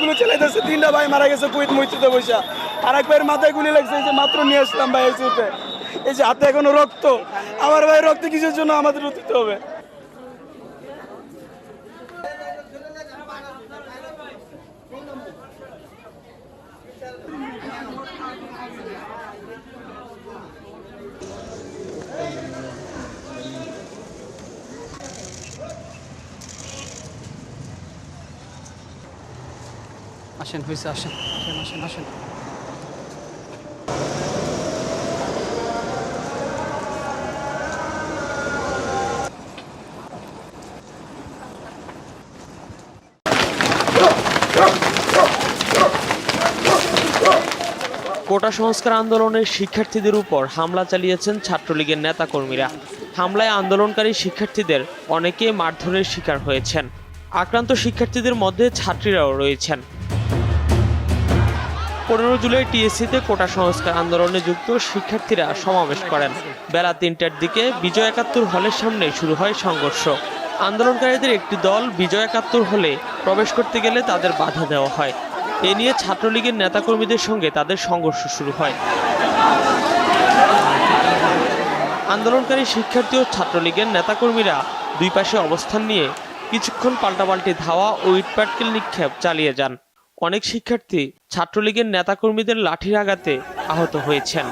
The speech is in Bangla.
গুলো চালাইতেছে, 3টা ভাই মারা গেছে কুইত মৈত্রীতে বসা। আর এক ভাইয়ের মাথায় গুলি লাগছে, এই যে মাত্র নিয়ে আসলাম ভাই এসে। এই যে হাতে এখনো রক্ত, আমার ভাই রক্ত কিসের জন্য আমাদের দিতে হবে? আসেন, হয়েছে, আসেন আসেন আসেন আসেন। কোটা সংস্কার আন্দোলনের শিক্ষার্থীদের উপর হামলা চালিয়েছেন ছাত্রলীগের নেতাকর্মীরা। হামলায় আন্দোলনকারী শিক্ষার্থীদের অনেকে মারধরের শিকার হয়েছেন। আক্রান্ত শিক্ষার্থীদের মধ্যে ছাত্রীরাও রয়েছেন। 15 জুলাই টিএসসিতে কোটা সংস্কার আন্দোলনে যুক্ত শিক্ষার্থীরা সমাবেশ করেন। বেলা 3টার দিকে বিজয় 71 হলের সামনে শুরু হয় সংঘর্ষ। আন্দোলনকারীদের একটি দল বিজয় 71 হলে প্রবেশ করতে গেলে তাদের বাধা দেওয়া হয়। এ নিয়ে ছাত্রলীগের নেতাকর্মীদের সঙ্গে তাদের সংঘর্ষ শুরু হয়। আন্দোলনকারী শিক্ষার্থী ও ছাত্রলীগের নেতাকর্মীরা দুই পাশে অবস্থান নিয়ে কিছুক্ষণ পাল্টাপাল্টি ধাওয়া ও ইটপাটকেল নিক্ষেপ চালিয়ে যান। অনেক শিক্ষার্থী ছাত্রলীগের নেতাকর্মীদের লাঠির আঘাতে আহত হয়েছেন।